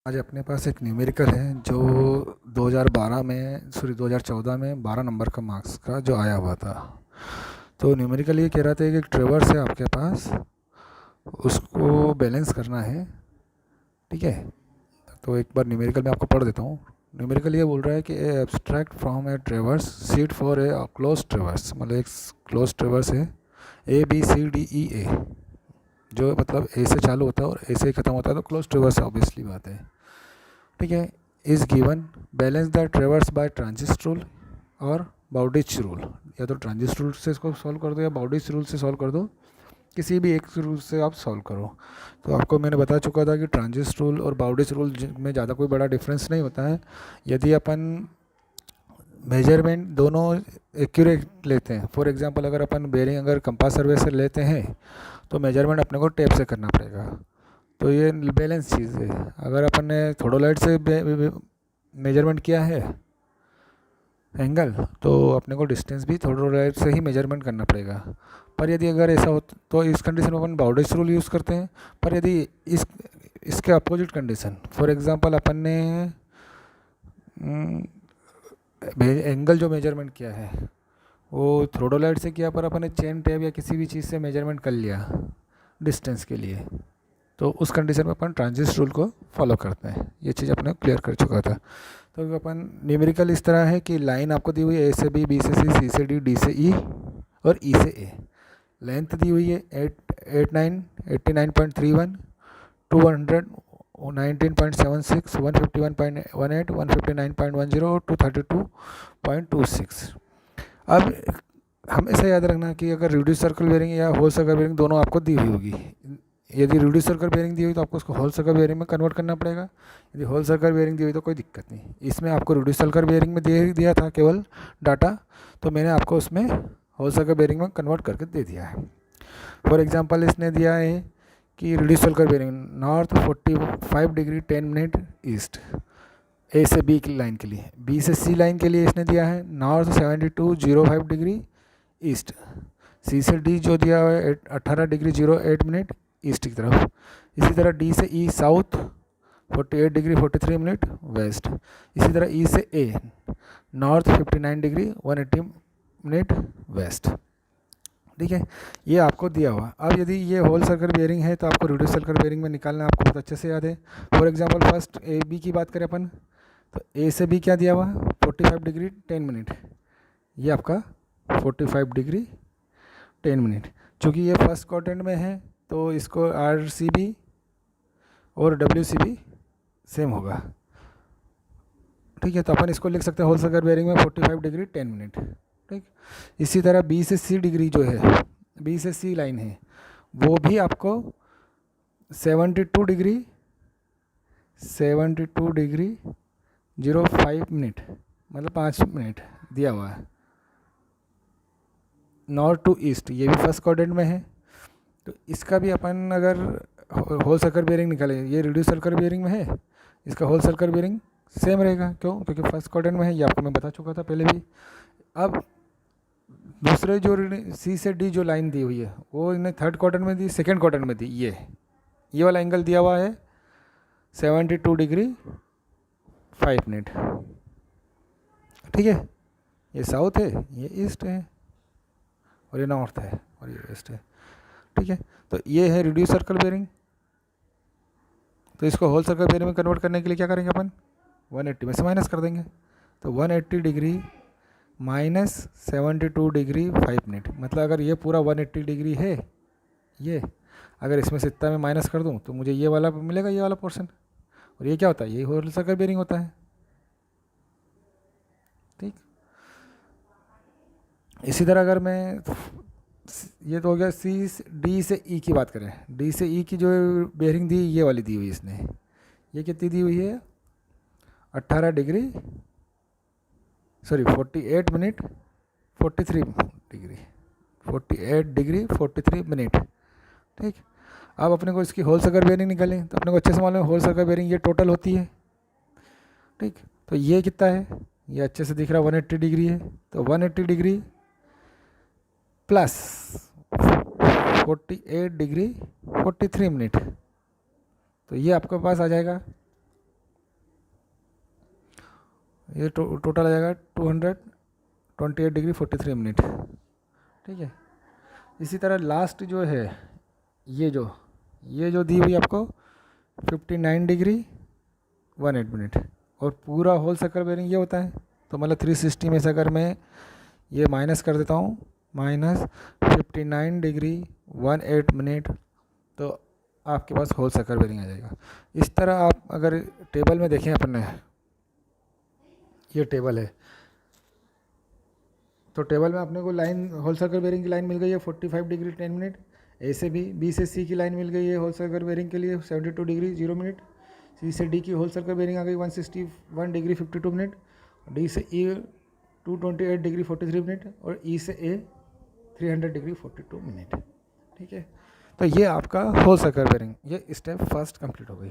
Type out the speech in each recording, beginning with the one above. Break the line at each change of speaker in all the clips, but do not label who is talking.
आज अपने पास एक न्यूमेरिकल है जो 2014 में 12 नंबर का मार्क्स का जो आया हुआ था। तो न्यूमेरिकल ये कह रहा था कि एक ट्रेवर्स है आपके पास, उसको बैलेंस करना है। ठीक है, तो एक बार न्यूमेरिकल मैं आपको पढ़ देता हूँ। न्यूमेरिकल ये बोल रहा है कि a abstract from a traverse sheet for a close traverse, मतलब एक क्लोज ट्रेवर्स है A B C D E ए, जो मतलब ए से चालू होता है और ए से ख़त्म होता है, तो क्लोज ट्रेवर्स ऑब्वियसली बात है। ठीक है, is given balance the traverse by transit rule और बाउडिच रूल। या तो ट्रांजिस्ट रूल से इसको सॉल्व कर दो या बाउडिच रूल से सॉल्व कर दो, किसी भी एक रूल से आप सॉल्व करो। तो आपको मैंने बता चुका था कि ट्रांजिस्ट रूल और बाउडिच रूल में ज़्यादा कोई बड़ा डिफरेंस नहीं होता है। यदि अपन मेजरमेंट दोनों एक्यूरेट लेते हैं, फॉर एग्जांपल अगर अपन बेरिंग अगर कंपास सर्वे से लेते हैं तो मेजरमेंट अपने को टेप से करना पड़ेगा, तो ये बैलेंस चीज़ है। अगर अपन ने थोड़ोलाइट से मेजरमेंट किया है एंगल, तो अपने को डिस्टेंस भी थोड़ोलाइट से ही मेजरमेंट करना पड़ेगा। पर यदि अगर ऐसा हो तो इस कंडीशन में अपन बाउडिच रूल यूज़ करते हैं। पर यदि इसके अपोजिट कंडीशन, फॉर एग्जांपल अपन ने एंगल जो मेजरमेंट किया है वो थ्रोडोलाइट से किया, पर अपन ने चेन टेप या किसी भी चीज़ से मेजरमेंट कर लिया डिस्टेंस के लिए, तो उस कंडीशन में अपन ट्रांजिस्ट रूल को फॉलो करते हैं। ये चीज़ अपने क्लियर कर चुका था। तो अपन न्यूमेरिकल इस तरह है कि लाइन आपको दी हुई है ए से बी से सी से डी से ई और ई से ए। लेंथ दी हुई है 89.31, 219.76, 151.18, 159.10 और 232.26। अब हमेशा याद रखना कि अगर रिड्यूस सर्कल बेरिंग या होल सर्कल बेरिंग दोनों आपको दी हुई होगी, यदि रिड्यूस सर्कल बेरिंग दी हुई तो आपको उसको होल सर्कल बेरिंग में कन्वर्ट करना पड़ेगा। यदि होल सर्कल बेरिंग दी हुई तो कोई दिक्कत नहीं। इसमें आपको रिड्यूस सर्कल बेरिंग में दिया था केवल डाटा, तो मैंने आपको उसमें होल सर्कल बेरिंग में कन्वर्ट करके दे दिया है। फॉर एग्जांपल इसने दिया है कि reduce circle bearing north 45 degree 10 minute east, A से बी की लाइन के लिए। बी से सी लाइन के लिए इसने दिया है नॉर्थ 7205 डिग्री ईस्ट। सी से डी जो दिया हुआ है 18 डिग्री 08 मिनट ईस्ट की तरफ। इसी तरह डी से ई साउथ 48 डिग्री 43 मिनट वेस्ट। इसी तरह ई से ए नॉर्थ 59 डिग्री 180 मिनट वेस्ट। ठीक है, ये आपको दिया हुआ। अब यदि ये होल सर्कल बेयरिंग है तो आपको रिड्यूस सर्कल बेयरिंग में निकालना आपको बहुत अच्छे से याद है। For example first a b की बात करें अपन, तो ए से बी क्या दिया हुआ 45 डिग्री 10 मिनट, ये आपका 45 डिग्री 10 मिनट। चूँकि ये फर्स्ट क्वाड्रेंट में है तो इसको आर सी बी और डब्ल्यू सी बी सेम होगा। ठीक है, तो अपन इसको लिख सकते हैं होल सर्कल बेयरिंग में 45 डिग्री 10 मिनट। ठीक, इसी तरह बी से सी डिग्री जो है, बी से सी लाइन है, वो भी आपको 72 डिग्री 05 मिनट, मतलब 5 मिनट दिया हुआ है। नॉर्थ टू ईस्ट, ये भी फर्स्ट क्वाड्रेंट में है, तो इसका भी अपन अगर होल सर्कल बेयरिंग निकालें, ये रिड्यूस सर्कल बेयरिंग में है, इसका होल सर्कल बेयरिंग सेम रहेगा। क्यों? क्योंकि फर्स्ट क्वाड्रेंट में है, ये आपको मैं बता चुका था पहले भी। अब दूसरे जो सी से डी जो लाइन दी हुई है वो इन्हें थर्ड क्वाड्रेंट में दी, सेकेंड क्वाड्रेंट में दी। ये वाला एंगल दिया हुआ है 72 डिग्री 5 मिनट। ठीक है, ये साउथ है, ये ईस्ट है, और ये नॉर्थ है, और ये वेस्ट है। ठीक है, तो ये है रिड्यूस सर्कल बेयरिंग। तो इसको होल सर्कल बेयरिंग में कन्वर्ट करने के लिए क्या करेंगे अपन, 180 में से माइनस कर देंगे। तो 180 डिग्री माइनस 72 डिग्री 5 मिनट, मतलब अगर ये पूरा 180 डिग्री है, ये अगर इसमें से इतना मैं माइनस कर दूं तो मुझे ये वाला मिलेगा, ये वाला पोर्शन। और ये क्या होता है, ये होल सर्कल बेयरिंग होता है। ठीक, इसी तरह अगर मैं, ये तो हो गया सी डी से ई की बात करें, डी से ई की जो बेयरिंग दी, ये वाली दी हुई इसने, ये कितनी दी हुई है 18 degree 48 minute 43 degree 48 degree 43 minute. ठीक, अब अपने को इसकी होल सर्कल बेयरिंग निकालें, तो अपने को अच्छे से मालूम है होल सर्कल बेयरिंग ये टोटल होती है। ठीक, तो ये कितना है, ये अच्छे से दिख रहा है 180 डिग्री है, तो 180 डिग्री प्लस 48 डिग्री 43 मिनट, तो ये आपके पास आ जाएगा ये टोटल आ जाएगा 228 डिग्री 43 मिनट। ठीक है, इसी तरह लास्ट जो है ये जो दी हुई आपको 59 डिग्री 18 मिनट, और पूरा होल सर्कल बेरिंग ये होता है। तो मतलब 360 में से अगर मैं ये माइनस कर देता हूँ, माइनस 59 डिग्री 18 मिनट, तो आपके पास होल सर्कल बेरिंग आ जाएगा। इस तरह आप अगर टेबल में देखें, अपन ने ये टेबल है, तो टेबल में अपने को लाइन होल सर्कल बेरिंग की लाइन मिल गई है 45 डिग्री 10 मिनट। ए से बी से सी की लाइन मिल गई है होल सर्कल बेरिंग के लिए 72 डिग्री 0 मिनट। सी से डी की होल सर्कल बेरिंग आ गई 161 डिग्री 52 मिनट। डी से ई 228 डिग्री 43 मिनट, और ई से ए 300 डिग्री 42 मिनट। ठीक है, तो ये आपका होल सर्कल बेरिंग, ये स्टेप फर्स्ट कंप्लीट हो गई।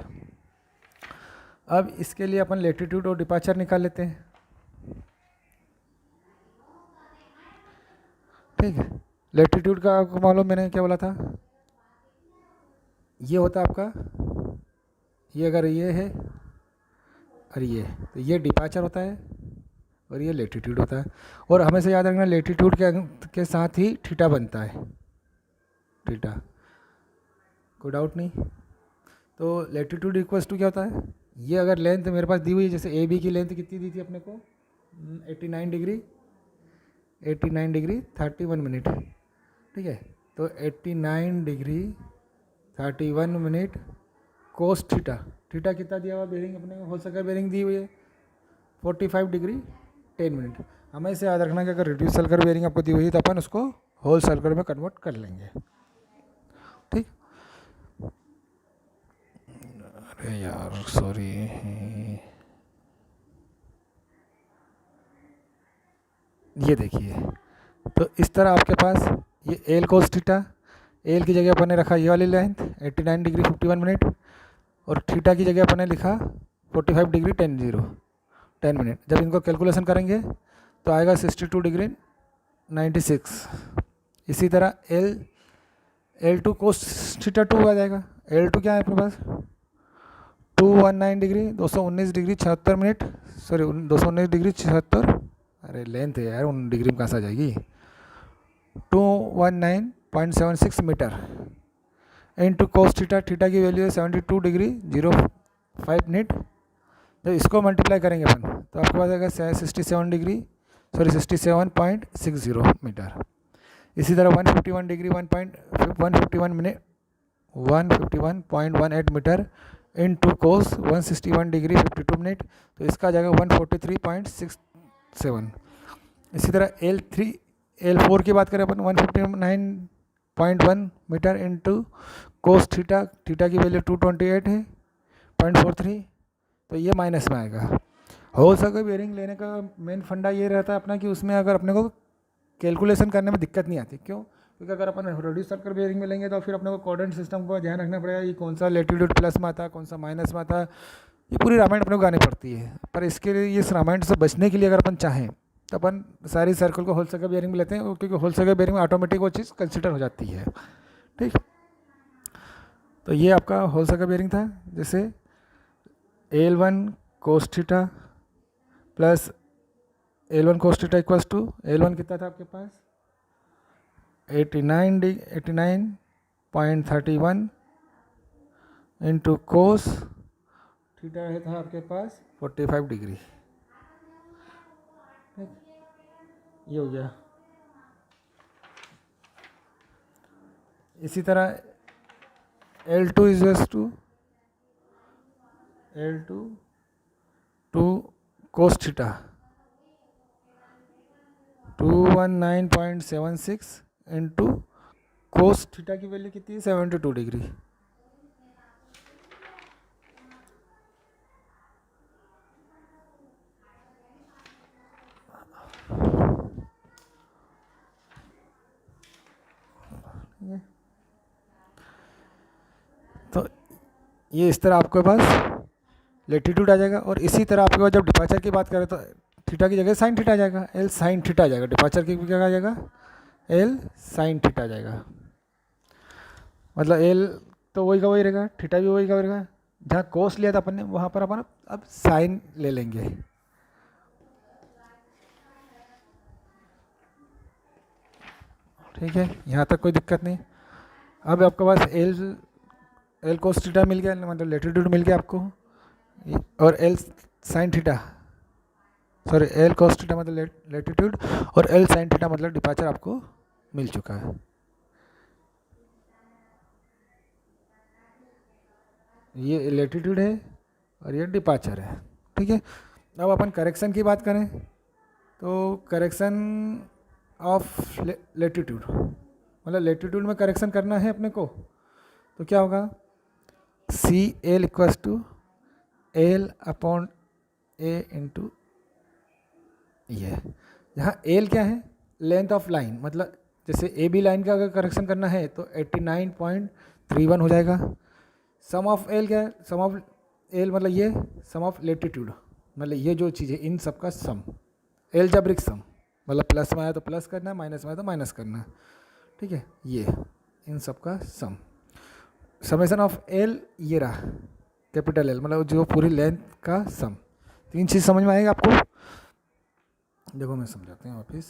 अब इसके लिए अपन लेटीट्यूड और डिपार्चर निकाल लेते हैं। ठीक है, लेटीट्यूड का आपको मालूम, मैंने क्या बोला था, ये होता है आपका, ये अगर ये है और ये, तो ये डिपार्चर होता है और ये लेटीट्यूड होता है। और हमेशा याद रखना लेटीट्यूड के साथ ही थीटा बनता है, थीटा, कोई डाउट नहीं। तो लेटीट्यूड इक्वल्स टू क्या होता है, ये अगर लेंथ मेरे पास दी हुई है, जैसे ए बी की लेंथ कितनी दी थी अपने को 89 डिग्री 31 मिनट। ठीक है, तो 89 डिग्री 31 मिनट कोस थीटा, थीटा कितना दिया हुआ बेरिंग अपने को, होल सर्कल बेरिंग दी हुई है 45 डिग्री 10 मिनट। हमें इसे याद रखना कि अगर रिड्यूस सर्कल बेरिंग आपको दी हुई है तो अपन उसको होल सर्कल में कन्वर्ट कर लेंगे। ठीक, अरे यार सॉरी, ये देखिए, तो इस तरह आपके पास ये एल कोस थीटा, एल की जगह अपन ने रखा ये वाली लेंथ 89 डिग्री 51 मिनट, और थीटा की जगह अपन ने लिखा 45 डिग्री 10 मिनट। जब इनको कैलकुलेशन करेंगे तो आएगा 62 डिग्री 96। इसी तरह L2 कोस थीटा 2 आ जाएगा। L2 क्या है अपने पास 219 degree 219 degree 76 minute, sorry 219 degree 76, अरे लेंथ है यार, उन डिग्री में कहाँ से आ जाएगी, 219.76 metre into cos theta, theta की वैल्यू है 72 डिग्री 05 मिनट। जब इसको मल्टीप्लाई करेंगे अपन तो आपके पास आएगा 67.60 मीटर। इसी तरह 151 degree 151 minute 151.18 metre into cos 161 degree 52 minute, तो इसका आ जाएगा 143.67। इसी तरह L4 की बात करें अपन 159.1 metre into cos theta, theta की वैल्यू 228 है 0.43, तो ये माइनस में आएगा। होल सर्कल बेरिंग लेने का मेन फंडा ये रहता है अपना कि उसमें अगर अपने को कैलकुलेशन करने में दिक्कत नहीं आती। क्यों? क्योंकि अगर अपन रेड्यूस सर्कल बेरिंग में लेंगे तो फिर अपने को कोऑर्डिनेट सिस्टम को ध्यान रखना पड़ेगा कि कौन सा लेटीट्यूड प्लस में आता है, कौन सा माइनस में आता है, ये पूरी रामायण अपने को गानी पड़ती है। पर इसके लिए इस रामायण से बचने के लिए अगर अपन चाहें तो अपन सारी सर्कल को होल सर्कल बेरिंग में लेते हैं, क्योंकि होल सर्कल बेरिंग में ऑटोमेटिक वो चीज़ कंसिडर हो जाती है। ठीक, तो ये आपका होल सर्कल बेरिंग था। जैसे L1 cos theta plus L1 cos theta equals to L1 कितना था आपके पास 89.31 इंटू कोस थीटा था आपके पास 45 डिग्री। ये हो गया। इसी तरह L2 is to cos theta 219.76 into cos theta की वैल्यू कितनी है 72 डिग्री। तो ये इस तरह आपके पास लेटीट्यूड आ जाएगा। और इसी तरह आपके पास जब डिपार्चर की बात करें तो थीटा की जगह साइन थीटा आ जाएगा, L साइन थीटा आ जाएगा। डिपार्चर की क्या आ जाएगा L साइन थीटा आ जाएगा। मतलब L तो वही का वही रहेगा, थीटा भी वही का रहेगा। जहाँ कोस लिया था अपन ने वहाँ पर अपन अब साइन ले लेंगे। ठीक है, यहाँ तक कोई दिक्कत नहीं। अब आपके पास एल कोस थीटा मिल गया, मतलब लेटीट्यूड मिल गया आपको, और L sine theta, sorry L cos theta मतलब लेटीट्यूड, और एल साइन थीटा मतलब डिपार्चर आपको मिल चुका है। ये लेटीट्यूड है और ये डिपार्चर है। ठीक है, अब अपन करेक्शन की बात करें तो करेक्शन ऑफ लेटीट्यूड, मतलब लेटीट्यूड में करेक्शन करना है अपने को, तो क्या होगा, C L equals to L upon a into ये, जहाँ एल क्या है, लेंथ ऑफ लाइन, मतलब जैसे ए बी लाइन का अगर करेक्शन करना है तो 89.31 हो जाएगा। सम ऑफ एल क्या है, सम ऑफ एल मतलब ये सम ऑफ लेटीट्यूड, मतलब ये जो चीज़ है इन सब का सम, एलजेब्रिक सम, मतलब प्लस में आया तो प्लस करना है, माइनस में आया तो माइनस करना है। ठीक है, ये इन सब का सम, समेशन ऑफ एल ये रहा कैपिटल एल, मतलब जो पूरी लेंथ का सम। तीन चीज़ समझ में आएगा आपको। देखो मैं समझाते हैं वापिस।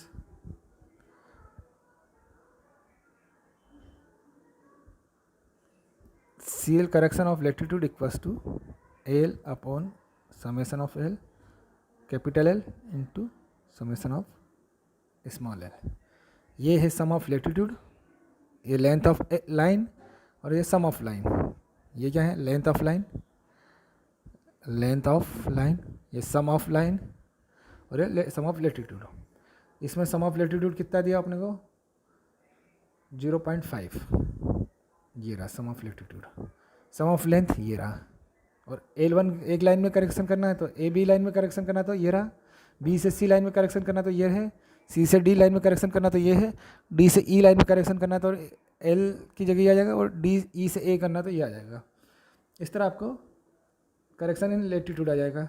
C L correction of latitude equals to L upon summation of L capital L into summation of small L. ये है सम ऑफ लेटीट्यूड, ये लेंथ ऑफ लाइन, और ये सम ऑफ लाइन। ये क्या है, length of line, length of line, ये sum of line, और ये सम ऑफ लेटीट्यूड। इसमें सम ऑफ लेटीट्यूड कितना दिया आपने को, 0.5, ये रहा sum of latitude. Sum of length ये रहा, और L1 एक लाइन में करेक्शन करना है तो ए बी लाइन में करेक्शन करना है तो ये रहा, बी से सी लाइन में करेक्शन करना तो ये है, सी से डी लाइन में करेक्शन करना तो ये है, डी से ई लाइन में करेक्शन करना तो एल की जगह ये आ जाएगा, और डी ई से ए करना तो ये आ जाएगा। इस तरह आपको करेक्शन इन लेटीट्यूड आ जाएगा।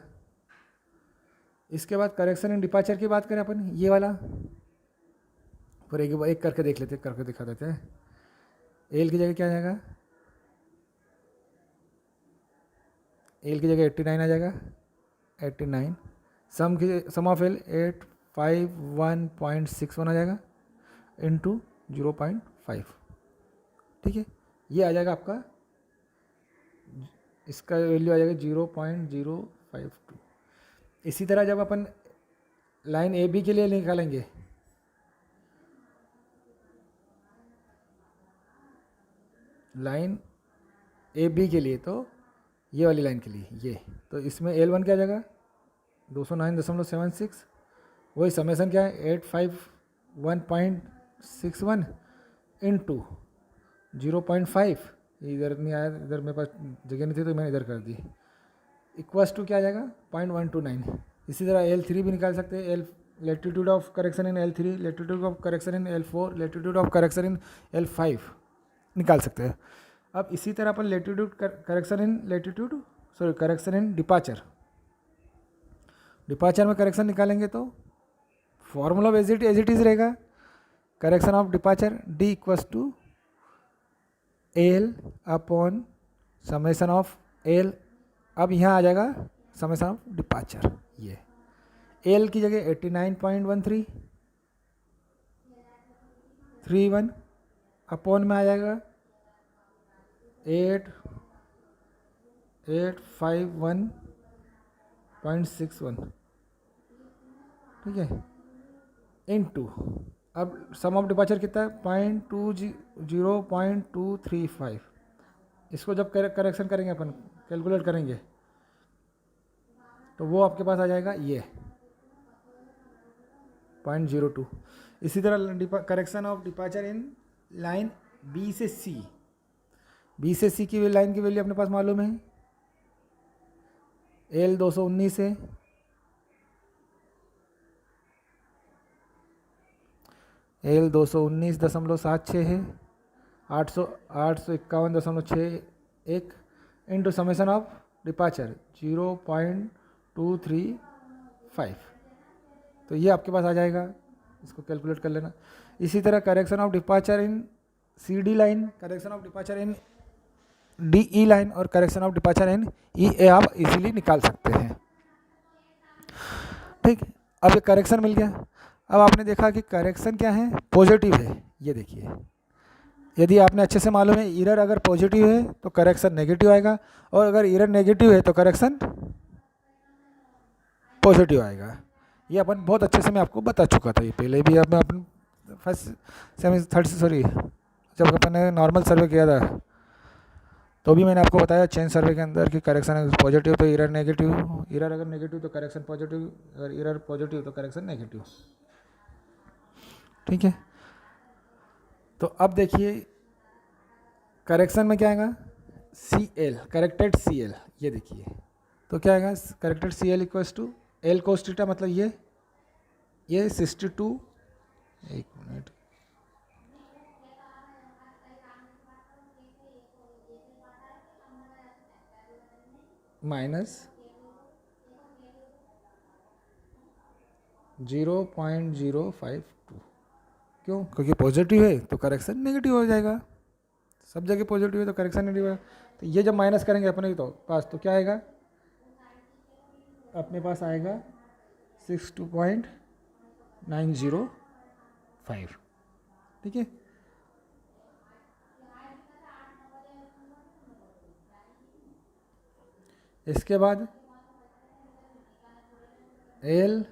इसके बाद करेक्शन इन डिपार्चर की बात करें अपन, ये वाला पर एक करके देख लेते, करके दिखा देते हैं। एल की जगह क्या आ जाएगा, एल की जगह 89 आ जाएगा, 89। सम ऑफ एल 851.61 आ जाएगा इंटू 0.5। ठीक है, ये आ जाएगा आपका, इसका वैल्यू आ जाएगा 0.052। इसी तरह जब अपन लाइन ए बी के लिए निकालेंगे, लाइन ए बी के लिए, तो ये वाली लाइन के लिए ये, तो इसमें L1 क्या आ जाएगा 209.76, वही समेसन क्या है 851.61 इंटू 0.5, इधर नहीं आया, इधर मेरे पास जगह नहीं थी तो मैंने इधर कर दी, इक्वल्स टू क्या आ जाएगा 0.129। इसी तरह L3 भी निकाल सकते हैं, L latitude of correction in L3, latitude of correction in L4, latitude of correction in L5 निकाल सकते हैं। अब इसी तरह अपन latitude correction in latitude, sorry correction in departure, departure में करेक्शन निकालेंगे तो फॉर्मूला एज इट इज रहेगा, correction of departure D equals to L upon summation of L. अब यहाँ आ जाएगा समेशन ऑफ डिपार्चर, ये एल की जगह 89.1331 अपॉन में आ जाएगा 851.61। ठीक है, इनटू अब सम ऑफ डिपार्चर कितना है 0.235। इसको जब करेक्शन करेंगे अपन, कैलकुलेट करेंगे तो वो आपके पास आ जाएगा ये 0.02। इसी तरह correction of departure in line B से सी, बी से सी की लाइन की वैल्यू अपने पास मालूम है, L 219 है, L 219.76 है, 851.61 इंटू समेशन ऑफ डिपार्चर 0.235, तो ये आपके पास आ जाएगा, इसको कैलकुलेट कर लेना। इसी तरह correction of departure in C D line, correction of departure in D E line, और correction of departure in E A आप इजीली निकाल सकते हैं। ठीक, अब ये करेक्शन मिल गया। अब आपने देखा कि करेक्शन क्या है, पॉजिटिव है, ये देखिए, यदि आपने अच्छे से मालूम है, एरर अगर पॉजिटिव है तो करेक्शन नेगेटिव आएगा, और अगर एरर नेगेटिव है तो करेक्शन पॉजिटिव आएगा। ये अपन बहुत अच्छे से मैं आपको बता चुका था, ये पहले भी अब मैं अपन जब अपन ने नॉर्मल सर्वे किया था तो भी मैंने आपको बताया चेंज सर्वे के अंदर कि करेक्शन अगर पॉजिटिव तो एरर नेगेटिव, एरर अगर नेगेटिव तो करेक्शन पॉजिटिव, अगर एरर पॉजिटिव तो करेक्शन नेगेटिव। ठीक है, तो अब देखिए करेक्शन में क्या आएगा, C L, corrected C L, ये देखिए, तो क्या आएगा, corrected C L equals to L cos theta, मतलब ये 62, एक मिनट, माइनस 0.052, क्यों, क्योंकि पॉजिटिव है तो करेक्शन नेगेटिव हो जाएगा, सब जगह पॉजिटिव है तो करेक्शन नेगेटिव है। तो ये जब माइनस करेंगे अपने तो पास, तो क्या आएगा, अपने पास आएगा 62.905। ठीक है, इसके बाद एल,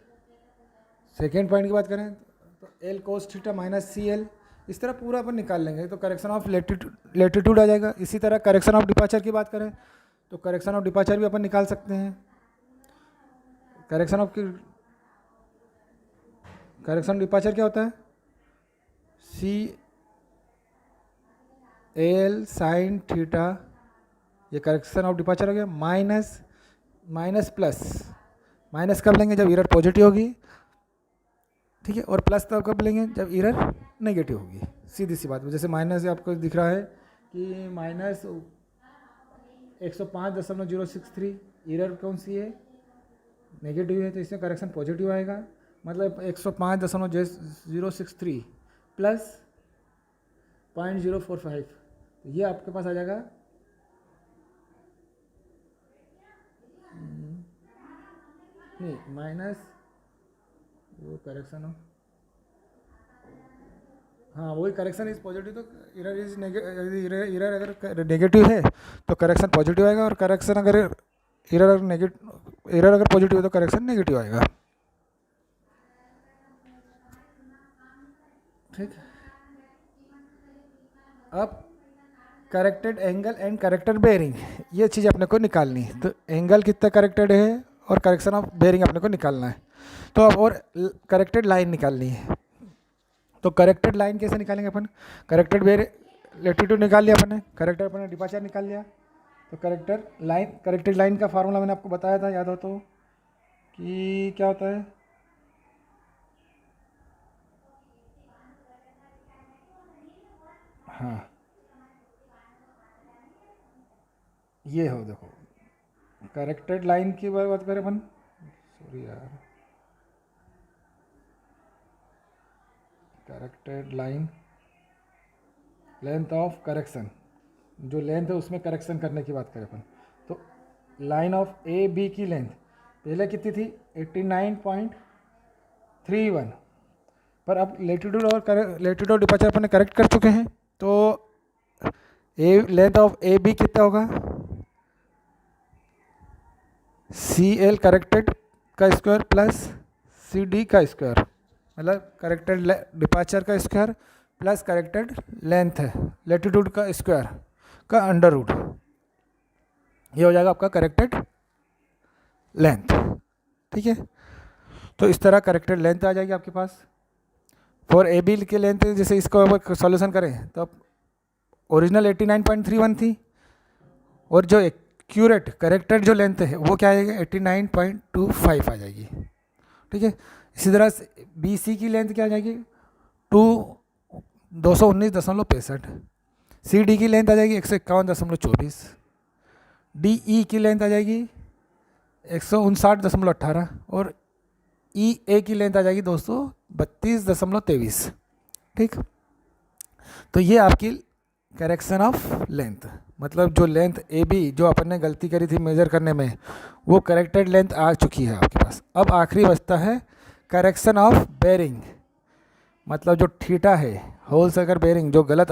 सेकेंड पॉइंट की बात करें तो L cos theta minus C L, इस तरह पूरा अपन निकाल लेंगे तो करेक्शन ऑफ लेटीट्यूड आ जाएगा। इसी तरह करेक्शन ऑफ डिपार्चर की बात करें तो करेक्शन ऑफ डिपार्चर भी अपन निकाल सकते हैं। करेक्शन डिपार्चर क्या होता है, सी एल साइन थीटा, ये करेक्शन ऑफ डिपार्चर हो गया, माइनस प्लस, माइनस कब लेंगे, जब एरर पॉजिटिव होगी, ठीक है, और प्लस तब कब लेंगे, जब एरर नेगेटिव होगी, सीधी सी बात। जैसे माइनस आपको दिख रहा है कि माइनस 105.063, एरर कौन सी है, नेगेटिव है, तो इसमें करेक्शन पॉजिटिव आएगा, मतलब 105.063 प्लस 0.045, तो ये आपके पास आ जाएगा नहीं, माइनस वो करेक्शन हो, हाँ वही, करेक्शन इज पॉजिटिव तो एरर इज नेगेटिव, एरर अगर नेगेटिव है तो करेक्शन पॉजिटिव आएगा, और करेक्शन अगर एरर अगर पॉजिटिव है तो करेक्शन नेगेटिव आएगा। ठीक, अब corrected angle and corrected bearing, ये चीज़ अपने को निकालनी है। तो एंगल कितना करेक्टेड है और करेक्शन ऑफ बेयरिंग अपने को निकालना है। तो अब और करेक्टेड लाइन निकालनी है। तो करेक्टेड लाइन कैसे निकालेंगे अपन, करेक्टेड लेटीट्यूड निकाल लिया अपन ने, करेक्टेड अपन ने डिपार्चर निकाल लिया, तो करेक्टेड लाइन का फार्मूला मैंने आपको बताया था, याद हो तो, कि क्या होता है, हाँ ये हो, देखो करेक्टेड लाइन की बात करें अपन, सॉरी यार, corrected line, length of correction, जो लेंथ है उसमें करेक्शन करने की बात करें अपन, तो लाइन ऑफ ए बी की लेंथ पहले कितनी थी, 89.31, पर अब लेटीट्यूड और डिपार्चर अपन ने करेक्ट कर चुके हैं, तो लेंथ ऑफ ए बी कितना होगा, सी एल करेक्टेड का स्क्वायर प्लस सी डी का स्क्वायर, मतलब करेक्टेड डिपार्चर का स्क्वायर प्लस करेक्टेड लेंथ है लेटीट्यूड का स्क्वायर का अंडर रूट, ये हो जाएगा आपका करेक्टेड लेंथ। ठीक है, तो इस तरह करेक्टेड लेंथ आ जाएगी आपके पास। फॉर ए बी की लेंथ, जैसे इसको अब सॉल्यूशन करें तो ओरिजिनल 89.31 थी, और जो एक्यूरेट करेक्टेड जो लेंथ है वो क्या आएगा, 89.25 आ जाएगी। ठीक है, इसी तरह बी सी की लेंथ क्या आ जाएगी, 219.65, सी डी की लेंथ आ जाएगी 151.24, डी ई की लेंथ आ जाएगी 159.18, और ई ए की लेंथ आ जाएगी 232.23। ठीक, तो ये आपकी करेक्शन ऑफ लेंथ, मतलब जो लेंथ ए बी जो अपन ने गलती करी थी मेजर करने में, वो करेक्टेड लेंथ आ चुकी है आपके पास। अब आखिरी बचता है करेक्शन ऑफ बेयरिंग, मतलब जो थीटा है, होल सर्कल बेरिंग जो गलत